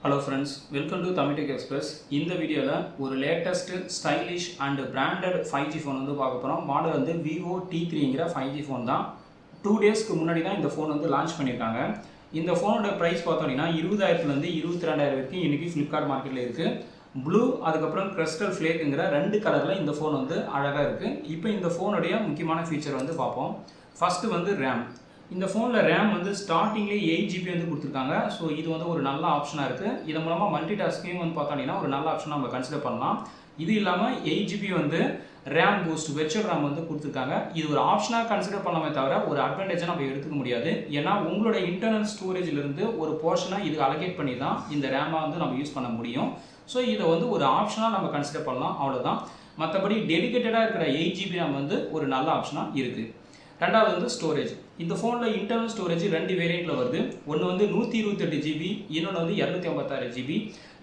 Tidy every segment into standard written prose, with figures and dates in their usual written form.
Hello friends, welcome to Tamil Tech Express. இந்த வீடியோல ஒரு latest stylish and branded 5G phone வந்து பார்க்க போறோம். மாடல் வந்து Vivo T3ங்கற 5G ஃபோன் தான். 2 டேஸ்க்கு முன்னாடி தான் இந்த ஃபோன் வந்து லான்ச் பண்ணிருக்காங்க. இந்த ஃபோனோட பிரைஸ் பார்த்தோம்னா 20000 ல இருந்து 22000 வரைக்கும் இன்னைக்கு Flipkart மார்க்கெட்ல இருக்கு. ப்ளூ அதுக்கு அப்புறம் கிறிஸ்டல் ஃப்ளேக்ங்கற ரெண்டு கலர்ல இந்த ஃபோன் வந்து அழகா இருக்கு. இப்போ இந்த ஃபோனோட முக்கியமான ஃபீச்சர் வந்து பாப்போம். ஃபர்ஸ்ட் வந்து RAM. இந்த ஃபோனில் ரேம் வந்து ஸ்டார்டிங்லேயே 8GB வந்து கொடுத்துருக்காங்க. ஸோ இது வந்து ஒரு நல்ல ஆப்ஷனாக இருக்குது. இதன் மூலமாக மல்டி டாஸ்கிங் வந்து பார்த்தோம்னா ஒரு நல்ல ஆப்ஷனாக நம்ம கன்சிடர் பண்ணலாம். இது இல்லாமல் 8GB வந்து ரேம் பூஸ்ட் வெர்ச்சுவல் ரேம் வந்து கொடுத்துருக்காங்க. இது ஒரு ஆப்ஷனாக கன்சிடர் பண்ணலாமே தவிர ஒரு அட்வான்டேஜாக நம்ம எடுத்துக்க முடியாது. ஏன்னா உங்களோட இன்டர்னல் ஸ்டோரேஜ்லேருந்து ஒரு போர்ஷனாக இது அலோகேட் பண்ணி தான் இந்த ரேமை வந்து நம்ம யூஸ் பண்ண முடியும். ஸோ இதை வந்து ஒரு ஆப்ஷனாக நம்ம கன்சிடர் பண்ணலாம், அவ்வளோதான். மற்றபடி டெடிகேட்டடாக இருக்கிற 8GB ரேம் வந்து ஒரு நல்ல ஆப்ஷனாக இருக்குது. ரெண்டாவது வந்து ஸ்டோரேஜ். இந்த ஃபோனில் இன்டர்னல் ஸ்டோரேஜ் ரெண்டு வேரியண்ட்டில் வருது. ஒன்று வந்து 128GB, இன்னொன்று வந்து 256GB.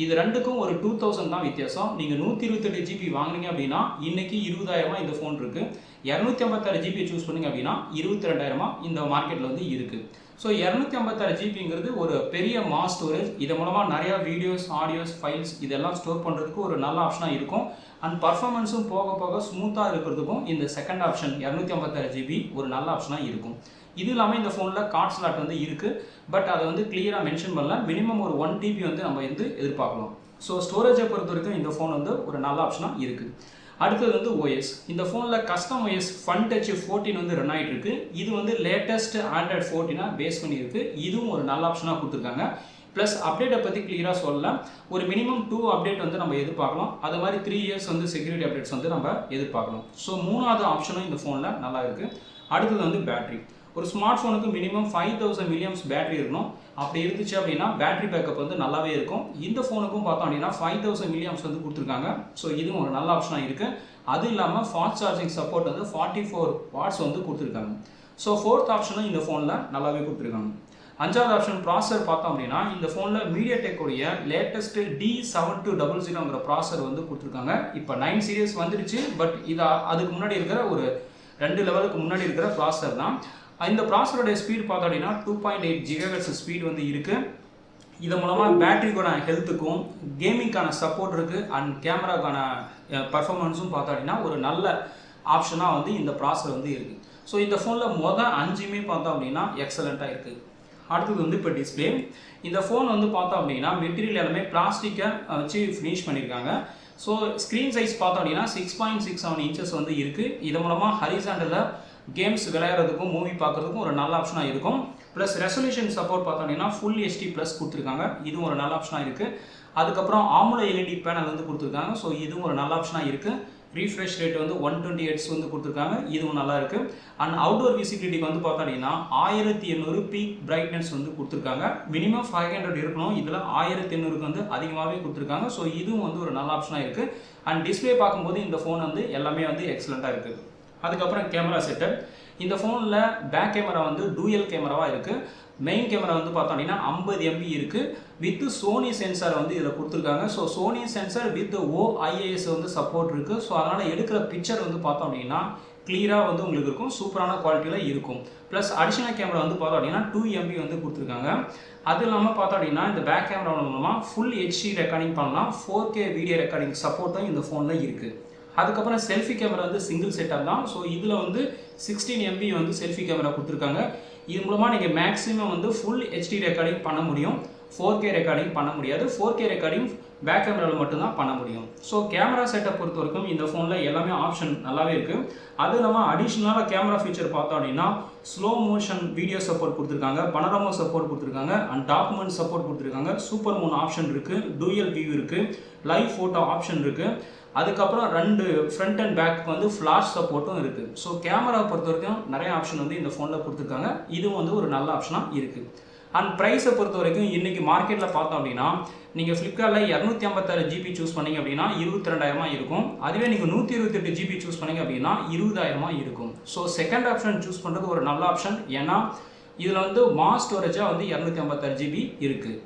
இது ரெண்டுக்கும் ஒரு 2000 தான் வித்தியாசம். நீங்கள் 128GB வாங்கினீங்க அப்படின்னா இன்னைக்கு 20000 இந்த ஃபோன் இருக்குது. 256GB சூஸ் பண்ணிங்க அப்படின்னா 22000 இந்த மார்க்கெட்டில் வந்து இருக்குது. ஸோ 256GBங்கிறது ஒரு பெரிய மாஸ் ஸ்டோரேஜ். இதன் மூலமாக நிறையா வீடியோஸ், ஆடியோஸ், ஃபைல்ஸ் இதெல்லாம் ஸ்டோர் பண்ணுறதுக்கு ஒரு நல்ல ஆப்ஷனாக இருக்கும். அண்ட் பர்ஃபார்மன்ஸும் போக போக ஸ்மூத்தாக இருக்கிறதுக்கும் இந்த செகண்ட் ஆப்ஷன் 256GB ஒரு நல்ல ஆப்ஷனாக இருக்கும். இது இல்லாமல் இந்த ஃபோனில் கார்ட் ஸ்லாட் வந்து இருக்குது. பட் அதை வந்து கிளியராக மென்ஷன் பண்ணல. மினிமம் ஒரு 1TB வந்து நம்ம வந்து எதிர்பார்க்கலாம். ஸோ ஸ்டோரேஜை பொறுத்த வரைக்கும் இந்த ஃபோன் வந்து ஒரு நல்ல ஆப்ஷனாக இருக்குது. அடுத்தது வந்து OS. இந்த ஃபோனில் கஸ்டம் OS FunTouch 14 வந்து ரன் ஆகிட்டு இருக்கு. இது வந்து லேட்டஸ்ட் Android 14 பேஸ் பண்ணியிருக்கு. இதுவும் ஒரு நல்ல ஆப்ஷனாக கொடுத்துருக்காங்க. ப்ளஸ் அப்டேட்டை பற்றி கிளியராக சொல்லலாம். ஒரு மினிமம் 2 அப்டேட் வந்து நம்ம எதிர்பார்க்கலாம். அது மாதிரி 3 இயர்ஸ் வந்து செக்யூரிட்டி அப்டேட்ஸ் வந்து நம்ம எதிர்பார்க்கலாம். ஸோ மூணாவது ஆப்ஷனும் இந்த ஃபோனில் நல்லா இருக்குது. அடுத்தது வந்து பேட்டரி. ஒரு ஸ்மார்ட் ஃபோனுக்கு மினிமம் 5000 mAh பேட்டரி இருக்கணும். அப்படி இருந்துச்சு அப்படின்னா பேட்டரி பேக்கப் வந்து நல்லாவே இருக்கும். இந்த ஃபோனுக்கும் பார்த்தோம் அப்படின்னா 5000 mAh வந்து கொடுத்துருக்காங்க. ஸோ இதுவும் ஒரு நல்ல ஆப்ஷனாக இருக்குது. அது இல்லாமல் ஃபாஸ்ட் சார்ஜிங் சப்போர்ட் வந்து 44 watts வந்து கொடுத்துருக்காங்க. ஸோ ஃபோர்த் ஆப்ஷனும் இந்த ஃபோனில் நல்லாவே கொடுத்துருக்காங்க. அஞ்சாவது ஆப்ஷன் ப்ராசர் பார்த்தோம் அப்படின்னா இந்த ஃபோனில் MediaTek உடைய லேட்டஸ்ட் D7200ங்கிற ப்ராசர் வந்து கொடுத்துருக்காங்க. இப்போ 9 சீரியஸ் வந்துடுச்சு. பட் இது அதுக்கு முன்னாடி இருக்கிற ஒரு 2 லெவலுக்கு முன்னாடி இருக்கிற ப்ராசர் தான். இந்த ப்ராசரோடைய ஸ்பீட் பார்த்தோம் அப்படின்னா 2.8 GHz ஸ்பீட் வந்து இருக்குது. இதன் மூலமாக பேட்டரிக்கான ஹெல்த்துக்கும் கேமிங்கான சப்போர்ட் இருக்குது. அண்ட் கேமராக்கான பர்ஃபார்மன்ஸும் பார்த்தோம் அப்படின்னா ஒரு நல்ல ஆப்ஷனாக வந்து இந்த ப்ராசர் வந்து இருக்குது. ஸோ இந்த ஃபோனில் மொதல் 5மே பார்த்தோம் அப்படின்னா எக்ஸலண்ட்டாக இருக்குது. அடுத்தது வந்து இப்போ டிஸ்பிளே. இந்த ஃபோன் வந்து பார்த்தோம் அப்படின்னா மெட்டீரியல் எல்லாமே பிளாஸ்டிக்கை வச்சு ஃபினிஷ் பண்ணியிருக்காங்க. ஸோ ஸ்க்ரீன் சைஸ் பார்த்தோம் அப்படின்னா 6.67 inches வந்து இருக்குது. இதன் மூலமாக ஹரிசாண்டலில் கேம்ஸ் விளையாடுறதுக்கும் மூவி பார்க்குறதுக்கும் ஒரு நல்ல ஆப்ஷனாக இருக்கும். ப்ளஸ் ரெசல்யூஷன் சப்போர்ட் பார்த்தோம் அப்படின்னா ஃபுல் HD+ கொடுத்துருக்காங்க. இதுவும் ஒரு நல்ல ஆப்ஷனாக இருக்குது. அதுக்கப்புறம் AMOLED LED பேனல் வந்து கொடுத்துருக்காங்க. ஸோ இதுவும் ஒரு நல்ல ஆப்ஷனாக இருக்குது. ரீஃப்ரெஷ் ரேட் வந்து 120 Hz வந்து கொடுத்துருக்காங்க. இதுவும் நல்லா இருக்குது. அண்ட் அவுட்டோர் விசிபிலிட்டிக்கு வந்து பார்த்தோம் அப்படின்னா 1800 பீக் பிரைட்னஸ் வந்து கொடுத்துருக்காங்க. மினிமம் 500 இருக்கணும். இதில் 1800க்கு வந்து அதிகமாகவே கொடுத்துருக்காங்க. ஸோ இதுவும் வந்து ஒரு நல்ல ஆப்ஷனாக இருக்குது. அண்ட் டிஸ்பிளே பார்க்கும்போது இந்த ஃபோன் வந்து எல்லாமே வந்து எக்ஸலண்ட்டாக இருக்குது. அதுக்கப்புறம் கேமரா செட்டப். இந்த ஃபோனில் பேக் கேமரா வந்து டூயல் கேமராவாக இருக்குது. மெயின் கேமரா வந்து பார்த்தோம் அப்படின்னா 50 MP இருக்குது. வித் சோனி சென்சார் வந்து இதில் கொடுத்துருக்காங்க. So Sony sensor with OIS வந்து சப்போர்ட் இருக்குது. ஸோ அதனால் எடுக்கிற பிக்சர் வந்து பார்த்தோம் அப்படின்னா கிளியராக வந்து உங்களுக்கு இருக்கும். சூப்பரான குவாலிட்டியில் இருக்கும். ப்ளஸ் அடிஷனல் கேமரா வந்து பார்த்தோம் அப்படின்னா 2 MP வந்து கொடுத்துருக்காங்க. அது இல்லாமல் பார்த்தோம் அப்படின்னா இந்த பேக் கேமரா மூலமாக ஃபுல் HD ரெக்கார்டிங் பண்ணலாம். 4K வீடியோ ரெக்கார்டிங் சப்போர்ட்டும் இந்த ஃபோனில் இருக்குது. அதுக்கப்புறம் செல்ஃபி கேமரா வந்து சிங்கிள் செட்டப் தான். ஸோ இதில் வந்து 16 MP வந்து செல்ஃபி கேமரா கொடுத்துருக்காங்க. இது மூலமாக நீங்கள் மேக்ஸிமம் வந்து ஃபுல் HD ரெக்கார்டிங் பண்ண முடியும். 4K ரெக்கார்டிங் பண்ண முடியாது. 4K ரெக்கார்டிங் பேக் கேமராவில் மட்டும்தான் பண்ண முடியும். ஸோ கேமரா செட்டப் பொறுத்த வரைக்கும் இந்த ஃபோனில் எல்லாமே ஆப்ஷன் நல்லாவே இருக்குது. அது இல்லாமல் அடிஷ்னலாக கேமரா ஃபீச்சர் பார்த்தோம் அப்படின்னா ஸ்லோ மோஷன் வீடியோ சப்போர்ட் கொடுத்துருக்காங்க, பனோரமா சப்போர்ட் கொடுத்துருக்காங்க, அண்ட் டாக்குமெண்ட் சப்போர்ட் கொடுத்துருக்காங்க, சூப்பர் மூன் ஆப்ஷன் இருக்குது, டூயல் வியூ இருக்குது, லைவ் ஃபோட்டோ ஆப்ஷன் இருக்குது. அதுக்கப்புறம் 2 ஃப்ரண்ட் அண்ட் பேக் வந்து ஃப்ளாஷ் சப்போர்ட்டும் இருக்குது. ஸோ கேமரா பொறுத்த வரைக்கும் நிறைய ஆப்ஷன் வந்து இந்த ஃபோனில் கொடுத்துருக்காங்க. இதுவும் வந்து ஒரு நல்ல ஆப்ஷனாக இருக்குது. அண்ட் ப்ரைஸை பொறுத்த வரைக்கும் இன்றைக்கி மார்க்கெட்டில் பார்த்தோம் அப்படின்னா நீங்கள் ஃப்ளிப்கார்ட்டில் 256GB சூஸ் பண்ணிங்க அப்படின்னா 22000 இருக்கும். அதுவே நீங்கள் 128GB சூஸ் பண்ணிங்க அப்படின்னா 20000 இருக்கும். ஸோ செகண்ட் ஆப்ஷன் சூஸ் பண்ணுறது ஒரு நல்ல ஆப்ஷன். ஏன்னா இதில் வந்து மாஸ் ஸ்டோரேஜாக வந்து 256GB இருக்குது.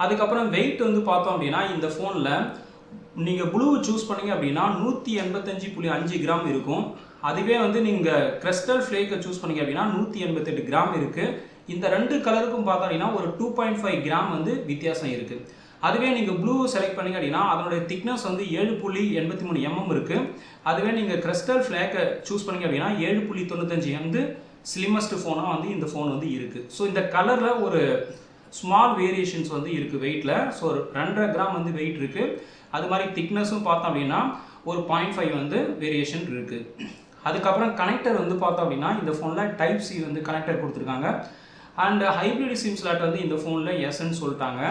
அதுக்கப்புறம் வெயிட் வந்து பார்த்தோம் அப்படின்னா இந்த ஃபோனில் நீங்கள் ப்ளூ சூஸ் பண்ணிங்க அப்படின்னா 185.5 கிராம் இருக்கும். அதுவே வந்து நீங்கள் கிறிஸ்டல் ஃப்ளேக்கை சூஸ் பண்ணிங்க அப்படின்னா 188 கிராம் இருக்குது. இந்த ரெண்டு கலருக்கும் பார்த்தோம்னா ஒரு 2.5 கிராம் வந்து வித்தியாசம் இருக்குது. அதுவே நீங்கள் ப்ளூ செலக்ட் பண்ணிங்க அப்படின்னா அதனுடைய திக்னஸ் வந்து 7.83 mm இருக்குது. அதுவே நீங்கள் கிறிஸ்டல் ஃப்ளாக்கை சூஸ் பண்ணிங்க அப்படின்னா 7.95 வந்து ஸ்லிம்மஸ்ட் ஃபோனாக வந்து இந்த ஃபோன் வந்து இருக்குது. ஸோ இந்த கலரில் ஒரு ஸ்மால் வேரியேஷன்ஸ் வந்து இருக்குது வெயிட்டில். ஸோ 2.5 கிராம் வந்து வெயிட் இருக்குது. அது மாதிரி திக்னஸும் பார்த்தோம் அப்படின்னா ஒரு 0.5 வந்து வேரியேஷன் இருக்குது. அதுக்கப்புறம் கனெக்டர் வந்து பார்த்தோம் அப்படின்னா இந்த ஃபோனில் டைப் சி வந்து கனெக்டர் கொடுத்துருக்காங்க. அண்ட் ஹைப்ரிட் சிம் ஸ்லாட் வந்து இந்த ஃபோனில் எஸ்ன்னு சொல்லிட்டாங்க.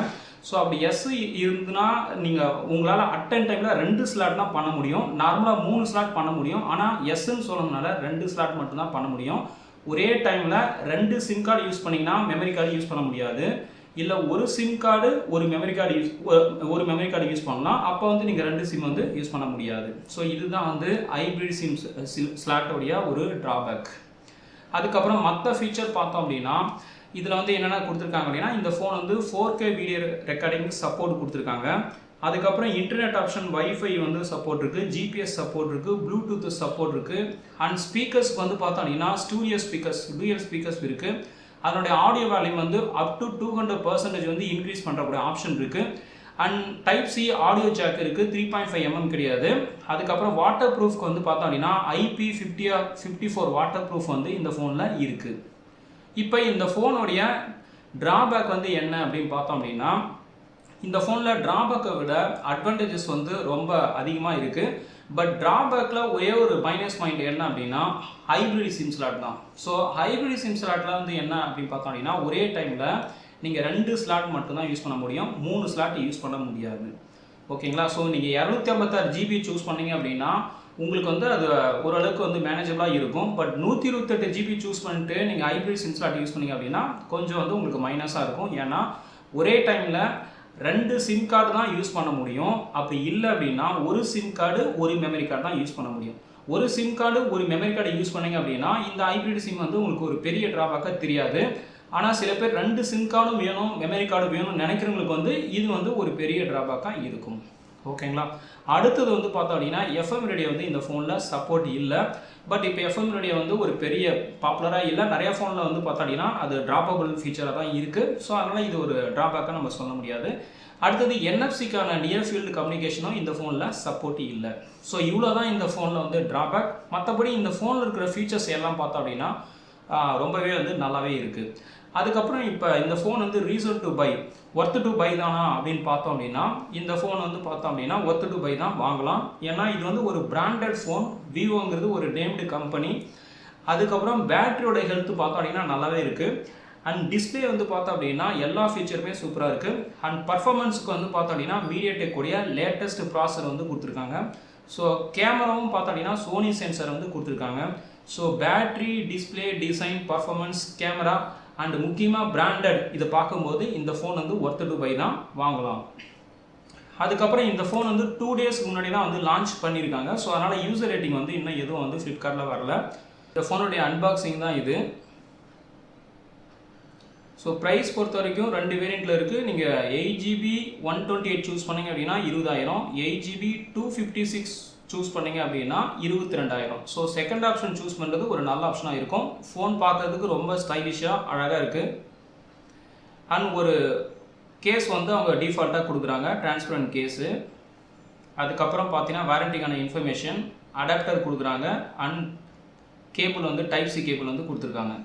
ஸோ அப்படி எஸ் இருந்துன்னா நீங்கள் உங்களால் அட் அண்ட் டைமில் 2 ஸ்லாட் தான் பண்ண முடியும். நார்மலாக 3 ஸ்லாட் பண்ண முடியும். ஆனால் எஸ்ன்னு சொல்லணும்னால 2 ஸ்லாட் மட்டும்தான் பண்ண முடியும். ஒரே டைமில் 2 சிம் கார்டு யூஸ் பண்ணிங்கன்னா மெமரி கார்டு யூஸ் பண்ண முடியாது. இல்லை ஒரு சிம் கார்டு ஒரு மெமரி கார்டு யூஸ் பண்ணலாம். அப்போ வந்து நீங்கள் 2 சிம் வந்து யூஸ் பண்ண முடியாது. ஸோ இதுதான் வந்து ஹைப்ரிட் சிம் ஸ்லாட்டோடைய ஒரு ட்ராபேக். அதுக்கப்புறம் மற்ற ஃபீச்சர் பார்த்தோம் அப்படின்னா இதில் வந்து என்னென்ன கொடுத்துருக்காங்க அப்படின்னா இந்த ஃபோன் வந்து 4K வீடியோ ரெக்கார்டிங் சப்போர்ட் கொடுத்துருக்காங்க. அதுக்கப்புறம் இன்டர்நெட் ஆப்ஷன் வைஃபை வந்து சப்போர்ட் இருக்குது, ஜிபிஎஸ் சப்போர்ட் இருக்குது, ப்ளூடூத் சப்போர்ட் இருக்குது. அண்ட் ஸ்பீக்கர்ஸ்க்கு வந்து பார்த்தோம் அப்படின்னா ஸ்டூடியோ ஸ்பீக்கர்ஸ், டூயல் ஸ்பீக்கர்ஸ் இருக்குது. அதனுடைய ஆடியோ வால்யூம் வந்து அப் டு 200% வந்து இன்க்ரீஸ் பண்ணுறக்கூடிய ஆப்ஷன் இருக்குது. And type C audio jack இருக்குது, 3.5 mm கிடையாது. அதுக்கப்புறம் வாட்டர் ப்ரூஃப்க்கு வந்து பார்த்தோம் அப்படின்னா IP54 வாட்டர் ப்ரூஃப் வந்து இந்த ஃபோனில் இருக்குது. இப்போ இந்த ஃபோனுடைய ட்ராபேக் வந்து என்ன அப்படின்னு பார்த்தோம் அப்படின்னா இந்த ஃபோனில் ட்ராபேக்கை விட அட்வான்டேஜஸ் வந்து ரொம்ப அதிகமாக இருக்குது. பட் ட்ராபேக்கில் ஒரே ஒரு மைனஸ் பாயிண்ட் என்ன அப்படின்னா ஹைப்ரிட் சிம் ஸ்லாட் தான். ஸோ ஹைப்ரிட் சிம் ஸ்லாட்டில் வந்து என்ன அப்படின்னு பார்த்தோம் அப்படின்னா ஒரே டைமில் நீங்கள் 2 ஸ்லாட் மட்டும்தான் யூஸ் பண்ண முடியும், 3 ஸ்லாட் யூஸ் பண்ண முடியாது. ஓகேங்களா? ஸோ நீங்கள் 256 GB சூஸ் பண்ணீங்க அப்படின்னா உங்களுக்கு வந்து அது ஓரளவுக்கு வந்து மேனேஜபிளாக இருக்கும். பட் 128 GB சூஸ் பண்ணிட்டு நீங்கள் ஹைப்ரிட் சிம் ஸ்லாட் யூஸ் பண்ணீங்க அப்படின்னா கொஞ்சம் வந்து உங்களுக்கு மைனஸாக இருக்கும். ஏன்னா ஒரே டைமில் 2 சிம் கார்டு தான் யூஸ் பண்ண முடியும். அப்படி இல்லை அப்படின்னா ஒரு சிம் கார்டு ஒரு மெமரி கார்டு தான் யூஸ் பண்ண முடியும். ஒரு சிம் கார்டு ஒரு மெமரி கார்டு யூஸ் பண்ணீங்க அப்படின்னா இந்த ஹைப்ரிட் சிம் வந்து உங்களுக்கு ஒரு பெரிய ட்ராபேக்காக தெரியாது. ஆனால் சில பேர் 2 சிம் கார்டும் வேணும், மெமரி கார்டு வேணும்னு நினைக்கிறவங்களுக்கு வந்து இது வந்து ஒரு பெரிய ட்ராபேக்காக இருக்கும். ஓகேங்களா? அடுத்தது வந்து பார்த்தோம் அப்படின்னா FM ரேடியோ வந்து இந்த ஃபோனில் சப்போர்ட் இல்லை. பட் இப்போ FM ரேடியோ வந்து ஒரு பெரிய பாப்புலராக இல்லை. நிறைய ஃபோனில் வந்து பார்த்தோம் அப்படின்னா அது ட்ராப்பபிள் ஃபீச்சராக தான் இருக்குது. ஸோ அதனால் இது ஒரு ட்ராபேக்காக நம்ம சொல்ல முடியாது. அடுத்தது NFC-க்கான நியர் ஃபீல்டு கம்யூனிகேஷனும் இந்த ஃபோனில் சப்போர்ட் இல்லை. ஸோ இவ்வளோ தான் இந்த ஃபோனில் வந்து ட்ராபேக். மற்றபடி இந்த ஃபோனில் இருக்கிற ஃபீச்சர்ஸ் எல்லாம் பார்த்தோம் அப்படின்னா ரொம்பவே வந்து நல்லாவே இருக்குது. அதுக்கப்புறம் இப்போ இந்த ஃபோன் வந்து reason to buy, worth to buy தானா அப்படின்னு பார்த்தோம் அப்படின்னா இந்த ஃபோன் வந்து பார்த்தோம் அப்படின்னா ஒர்த்து டு பை தான், வாங்கலாம். ஏன்னா இது வந்து ஒரு பிராண்டட் ஃபோன், விவோங்கிறது ஒரு நேம்டு கம்பெனி. அதுக்கப்புறம் பேட்டரியோட ஹெல்த் பார்த்தோம் அப்படின்னா நல்லாவே இருக்குது. அண்ட் டிஸ்பிளே வந்து பார்த்தோம் அப்படின்னா எல்லா ஃபீச்சருமே சூப்பராக இருக்குது. அண்ட் பர்ஃபார்மன்ஸுக்கு வந்து பார்த்தோம் அப்படின்னா மீடியாடெக் உடைய லேட்டஸ்ட் ப்ராசஸர் வந்து கொடுத்துருக்காங்க. ஸோ கேமராவும் பார்த்தோம் அப்படின்னா சோனி சென்சர் வந்து கொடுத்துருக்காங்க. So battery, display, design, performance, camera and முக்கியமாக பிராண்டட் இதை பார்க்கும்போது இந்த ஃபோன் வந்து ஒர்த்து டு பை தான், வாங்கலாம். அதுக்கப்புறம் இந்த ஃபோன் வந்து 2 டேஸ்க்கு முன்னாடி தான் வந்து லான்ச் பண்ணியிருக்காங்க. ஸோ அதனால் யூசர் ரேட்டிங் வந்து இன்னும் எதுவும் வந்து ஃப்ளிப்கார்ட்டில் வரல. இந்த ஃபோனுடைய அன்பாக்சிங் தான் இது. ஸோ ப்ரைஸ் பொறுத்த வரைக்கும் 2 வேரியண்ட்டில் இருக்குது. நீங்கள் 8GB 128 சூஸ் பண்ணிங்க அப்படின்னா 20,000, 8GB 256 சூஸ் பண்ணிங்க அப்படின்னா 22,000. ஸோ செகண்ட் ஆப்ஷன் சூஸ் பண்ணுறது ஒரு நல்ல ஆப்ஷனாக இருக்கும். ஃபோன் பார்க்கறதுக்கு ரொம்ப ஸ்டைலிஷாக அழகாக இருக்குது. அண்ட் ஒரு கேஸ் வந்து அவங்க டிஃபால்ட்டாக கொடுக்குறாங்க, டிரான்ஸ்பரண்ட் கேஸு. அதுக்கப்புறம் பார்த்தீங்கன்னா வாரண்டிக்கான இன்ஃபர்மேஷன், அடாப்டர் கொடுக்குறாங்க. அண்ட் கேபிள் வந்து டைப் சி கேபிள் வந்து கொடுத்துருக்காங்க.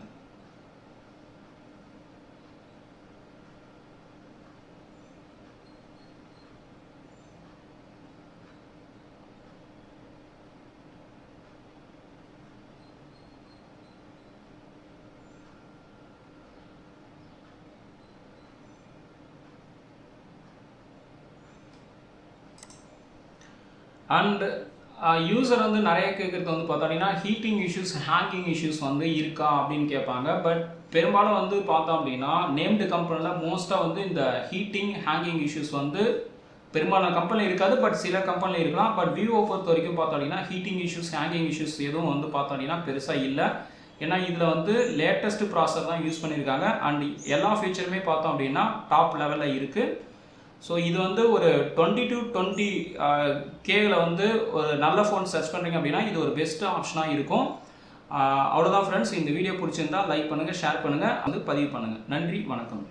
அண்ட் யூசர் வந்து நிறைய கேட்குறது வந்து பார்த்தோம்னா ஹீட்டிங் இஷ்யூஸ், ஹேங்கிங் இஷ்யூஸ் வந்து இருக்கா அப்படின்னு கேட்பாங்க. பட் பெரும்பாலும் வந்து பார்த்தோம் அப்படின்னா நேம்டு கம்பெனியில் மோஸ்ட்டாக வந்து இந்த ஹீட்டிங், ஹேங்கிங் இஷ்யூஸ் வந்து பெரும்பாலான கம்பெனியில் இருக்காது. பட் சில கம்பெனியில் இருக்கலாம். பட் விவோ பொறுத்த வரைக்கும் பார்த்தோம் அப்படின்னா ஹீட்டிங் இஷ்யூஸ், ஹேங்கிங் இஷ்யூஸ் எதுவும் வந்து பார்த்தோம் அப்படின்னா பெருசாக இல்லை. ஏன்னா இதில் வந்து லேட்டஸ்ட் ப்ராசஸர் தான் யூஸ் பண்ணியிருக்காங்க. அண்ட் எல்லா ஃபீச்சருமே பார்த்தோம் அப்படின்னா டாப் லெவலில் இருக்குது. ஸோ இது வந்து ஒரு 20 to 20Kல வந்து ஒரு நல்ல ஃபோன் சர்ச் பண்ணுறீங்க அப்படின்னா இது ஒரு பெஸ்ட் ஆப்ஷனாக இருக்கும். அவ்வளோதான் ஃப்ரெண்ட்ஸ். இந்த வீடியோ பிடிச்சிருந்தா லைக் பண்ணுங்கள், ஷேர் பண்ணுங்கள், வந்து பதிவு பண்ணுங்கள். நன்றி, வணக்கம்.